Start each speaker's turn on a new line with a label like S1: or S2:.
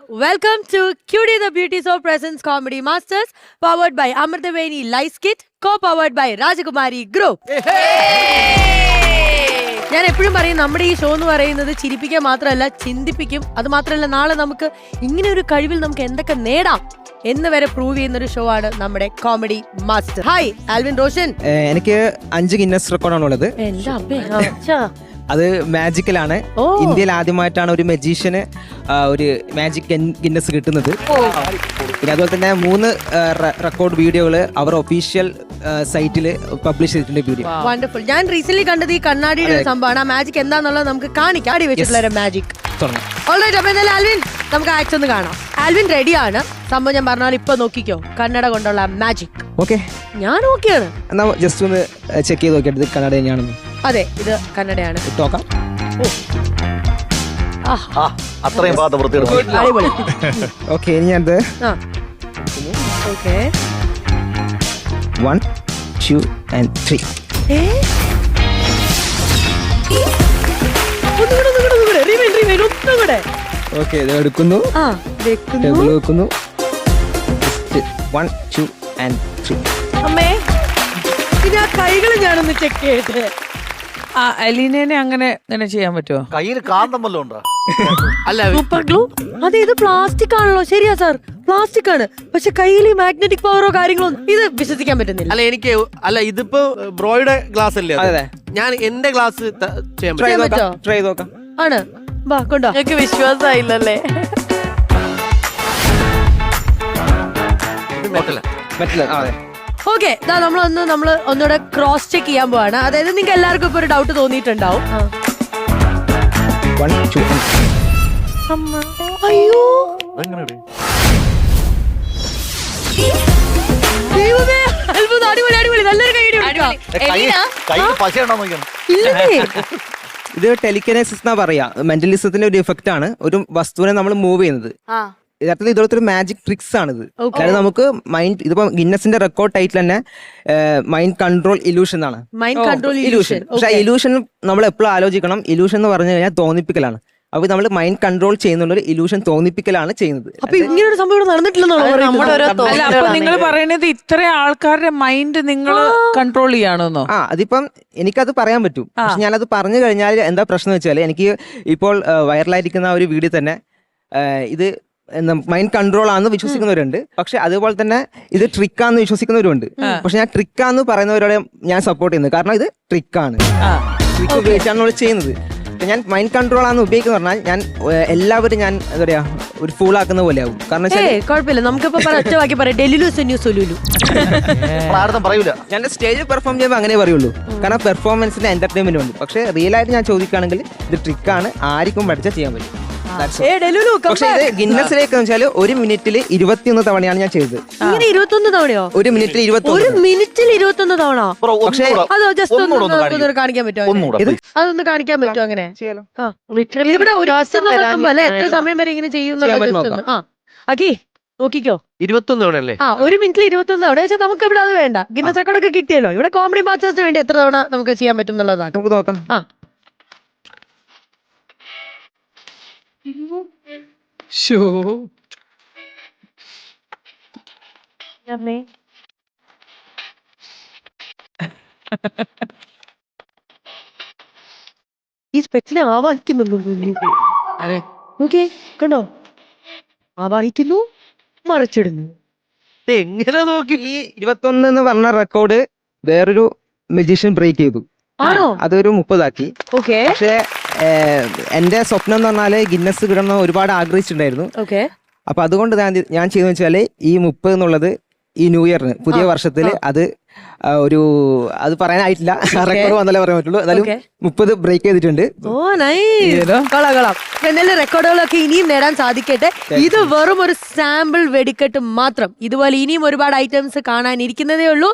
S1: Welcome to Cutie the Beauty Soap Presents Comedy Masters, powered by Amrtaveni Lice Kit, co-powered by Rajakumari Group. ഞാൻ എപ്പോഴും പറയും നമ്മുടെ ഈ show എന്ന് പറയുന്നത് ചിരിപ്പിക്കാൻ മാത്രമല്ല ചിന്തിപ്പിക്കും. അത് മാത്രമല്ല നാളെ നമുക്ക് ഇങ്ങനെ ഒരു കഴിവിൽ നമുക്ക് എന്തൊക്കെ നേടാം എന്ന് വരെ പ്രൂവ് ചെയ്യുന്ന ഒരു ഷോ ആണ് നമ്മുടെ comedy master. Hi Alvin Roshan.
S2: എനിക്ക് 5 ഗിന്നസ് റെക്കോർഡാണുള്ളത്.
S1: എന്റെ അപ്പേ
S2: അത് മാജിക്കലാണ്. ഇന്ത്യയിൽ ആദ്യമായിട്ടാണ് ഒരു മജീഷ്യന് ഒരു മാജിക് ഗിന്നസ് കിട്ടുന്നത്. പിന്നെ അതുപോലെ തന്നെ 3 റെക്കോർഡ് വീഡിയോകൾ അവർ ഒഫീഷ്യൽ സൈറ്റിൽ പബ്ലിഷ് ചെയ്തിട്ടുണ്ട്. Video
S1: wonderful. ഞാൻ റീസെന്റ് കണ്ടത് ഈ കണ്ണാടിയുടെ ഒരു സംഭവമാണ്. ആ മാജിക് എന്താന്നുള്ളത് നമുക്ക് കാണിക്കാം. അടി വെച്ചിട്ടുള്ള മാജിക്. ഓൾറൈറ്റ്, അപ്പൊ എന്തായാലും ആൽവിൻ നമുക്ക് ആക്ട് ഒന്ന് കാണാം. ആൽവിൻ റെഡിയാണ്. സംഭവം ഞാൻ പറഞ്ഞാൽ ഇപ്പൊ നോക്കിക്കോ, കണ്ണട കൊണ്ടുള്ള മാജിക്.
S2: ഓക്കെ,
S1: ഞാൻ ഓക്കെയാണ്.
S2: എന്നാ ജസ്റ്റ് ഒന്ന് ചെക്ക് ചെയ്ത് നോക്കിയിട്ട് ഇത് കണ്ണട തന്നെയാണെന്ന്.
S1: അതെ, ഇത് കണ്ണടയാണ്.
S2: നോക്കാം.
S3: അത്രയും
S1: അടിപൊളി.
S2: ഓക്കെ, ഇനി ഞാനത് 1, 2 and 3. ഓക്കെ, ഇത് എടുക്കുന്നു, ടേബിൾ വെക്കുന്നു. 1, 2 and 3.
S1: അമ്മേ, ഇനി ആ കൈകൾ ഞാനൊന്ന് ചെക്ക് ചെയ്യട്ടെ.
S4: അലീനേനെ അങ്ങനെ ചെയ്യാൻ പറ്റുമോ?
S3: കയ്യിൽ കാന്തം വല്ലതും ഉണ്ടോ?
S1: അല്ല, സൂപ്പർ ഗ്ലൂ. അതെ, ഇത് പ്ലാസ്റ്റിക് ആണല്ലോ. ശരിയാ സാർ, പ്ലാസ്റ്റിക് ആണ്. പക്ഷെ കയ്യിൽ മാഗ്നറ്റിക് പവറോ കാര്യങ്ങളോ ഇത് വിശ്വസിക്കാൻ പറ്റുന്നില്ല.
S5: അല്ല എനിക്ക് ഇതിപ്പോ ബ്രോയുടെ ഗ്ലാസ് അല്ലേ?
S2: അതെ,
S5: ഞാൻ എന്റെ ഗ്ലാസ് ചെയ്യാൻ
S2: ട്രൈ
S5: പറ്റും.
S2: നോക്കാം.
S1: ആണ്, വാ കൊണ്ടോ.
S4: എനിക്ക് വിശ്വാസമായില്ലല്ലേ?
S2: പറ്റില്ല. അതെ,
S1: ഓക്കെ, നമ്മൾ ഒന്നുകൂടെ ക്രോസ് ചെക്ക് ചെയ്യാൻ പോവാണ്. അതായത് നിങ്ങൾക്ക് എല്ലാവർക്കും ഇപ്പൊ ഒരു ഡൗട്ട് തോന്നിയിട്ടുണ്ടാവും.
S2: 1, 2 and 3.
S1: അയ്യോ ദൈവമേ, അത്ഭുതം, അടിപൊളി അടിപൊളി, നല്ലൊരു കൈയ്യടി കൊടുക്കാം.
S3: കയ്യിൽ പശയുണ്ടോ നോക്കണം.
S1: ഇല്ലേ?
S2: ഇത് ടെലിക്കനൈസിസ് എന്നാ പറയാ. മെന്റലിസത്തിന്റെ ഒരു ഇഫക്റ്റ് ആണ്. ഒരു വസ്തുവിനെ നമ്മൾ മൂവ് ചെയ്യുന്നത്. യഥാർത്ഥത്തിൽ ഇതുപോലത്തെ ഒരു മാജിക് ട്രിക്സ് ആണിത്. കാരണം നമുക്ക് മൈൻഡ്, ഇതിപ്പോ ഗിന്നസിന്റെ റെക്കോർഡ് ടൈറ്റിൽ തന്നെ മൈൻഡ് കൺട്രോൾ ഇലൂഷൻ ആണ്.
S1: Mind control
S2: illusion. പക്ഷെ ഇലൂഷൻ നമ്മൾ എപ്പോഴും ആലോചിക്കണം, ഇലൂഷൻ എന്ന് പറഞ്ഞു കഴിഞ്ഞാൽ തോന്നിപ്പിക്കലാണ്. അപ്പൊ നമ്മൾ മൈൻഡ് കൺട്രോൾ ചെയ്യുന്ന ഒരു ഇലൂഷൻ തോന്നിപ്പിക്കലാണ് ചെയ്യുന്നത്.
S1: അപ്പൊ ഇങ്ങനെ ഒരു സംഭവം നടന്നിട്ടില്ലെന്നാണോ?
S4: അല്ല, അപ്പൊ നിങ്ങൾ പറയുന്നത് ഇത്ര ആൾക്കാരുടെ മൈൻഡ് നിങ്ങൾ കൺട്രോൾ ചെയ്യാണെന്നോ?
S2: അതിപ്പം എനിക്കത് പറയാൻ പറ്റും. പക്ഷെ ഞാനത് പറഞ്ഞു കഴിഞ്ഞാൽ എന്താ പ്രശ്നം വെച്ചാൽ, എനിക്ക് ഇപ്പോൾ വൈറലായിരിക്കുന്ന ഒരു വീഡിയോ തന്നെ ഇത് മൈൻഡ് കൺട്രോൾ ആണെന്ന് വിശ്വസിക്കുന്നവരുണ്ട്. പക്ഷെ അതുപോലെ തന്നെ ഇത് ട്രിക്കാന്ന് വിശ്വസിക്കുന്നവരുണ്ട്. പക്ഷെ ഞാൻ ട്രിക്കാന്ന് പറയുന്നവരോട് ഞാൻ സപ്പോർട്ട് ചെയ്യുന്നത്. കാരണം ഇത് ട്രിക്കാണ്, ട്രിക്ക് ഉപയോഗിച്ചാണ് നമ്മൾ ചെയ്യുന്നത്. ഞാൻ മൈൻഡ് കൺട്രോൾ ആണെന്ന് ഉപയോഗിക്കുന്ന പറഞ്ഞാൽ ഞാൻ എല്ലാവരും ഞാൻ എന്താ പറയാ ഒരു ഫൂൾ ആക്കുന്ന പോലെ ആവും. കാരണം
S1: കുഴപ്പമില്ല, നമുക്കിപ്പോ ഒറ്റവാക്കി പറയാം,
S3: പറയൂല.
S2: ഞാൻ സ്റ്റേജിൽ പെർഫോം ചെയ്യുമ്പോൾ അങ്ങനെ പറയുള്ളൂ. കാരണം പെർഫോമൻസിന്റെ എന്റർടൈൻമെന്റ് ഉണ്ട്. പക്ഷെ റിയൽ ആയിട്ട് ഞാൻ ചോദിക്കുകയാണെങ്കിൽ ഇത് ട്രിക്കാണ്, ആർക്കും പഠിച്ചാൽ ചെയ്യാൻ പറ്റും. പക്ഷെ ഇത് ഗിന്നസിലേക്ക് വെച്ചാൽ 1 മിനിറ്റിൽ 21 തവണയാണ് ഞാൻ ചെയ്തത്.
S1: 21 തവണയോ?
S2: 1 മിനിറ്റിൽ
S1: 21 തവണ.
S2: പക്ഷേ
S1: അതോ ജസ്റ്റ് ഒന്ന് കാണിക്കാൻ പറ്റുമോ? അതൊന്ന് കാണിക്കാൻ പറ്റുമോ? അങ്ങനെ ഇവിടെ ഒരു അല്ലേ എത്ര സമയം വരെ ഇങ്ങനെ ചെയ്യുന്ന അക്കി നോക്കിക്കോ.
S5: 21 തവണ അല്ലേ?
S1: 1 മിനിറ്റിൽ 21 തവണ. പക്ഷെ നമുക്ക് ഇവിടെ അത് വേണ്ട. ഗിന്നസ് റെക്കോർഡൊക്കെ കിട്ടിയല്ലോ. ഇവിടെ കോമഡി മാസ്റ്റേഴ്സിന് വേണ്ടി എത്ര തവണ നമുക്ക് ചെയ്യാൻ പറ്റും എന്നുള്ളതാണ്.
S2: നമുക്ക് നോക്കാം.
S1: ഈ സ്പെക്സിനെ ആവാഹിക്കുന്നുണ്ടോ? ഓക്കെ, കണ്ടോ? ആവാഹിക്കുന്നു, മറിച്ചിടുന്നു.
S5: എങ്ങനെ നോക്കി?
S2: ഈ 21 എന്ന് പറഞ്ഞ റെക്കോർഡ് വേറൊരു മജീഷ്യൻ ബ്രേക്ക് ചെയ്തു. അതൊരു 30 ആക്കി.
S1: ഓക്കെ,
S2: പക്ഷേ എന്റെ സ്വപ്നം എന്ന് പറഞ്ഞാല് ഗിന്നസ് കിടന്ന് ഒരുപാട് ആഗ്രഹിച്ചിട്ടുണ്ടായിരുന്നു. അപ്പൊ അതുകൊണ്ട് ഞാൻ ചെയ്തെന്ന് വെച്ചാല് ഈ 30 എന്നുള്ളത് ഈ ന്യൂ ഇയറിന് പുതിയ വർഷത്തില് അത് അത് പറയാനായിട്ടില്ല. റെക്കോർഡ് വന്നാലേ പറയാൻ പറ്റുള്ളൂ. എന്നാലും 30 ബ്രേക്ക് ചെയ്തിട്ടുണ്ട്.
S1: എന്തായാലും റെക്കോർഡുകളൊക്കെ ഇനിയും നേടാൻ സാധിക്കട്ടെ. ഇത് വെറും ഒരു സാമ്പിൾ വെടിക്കെട്ട് മാത്രം. ഇതുപോലെ ഇനിയും ഒരുപാട് ഐറ്റംസ് കാണാനിരിക്കുന്നതേ ഉള്ളൂ.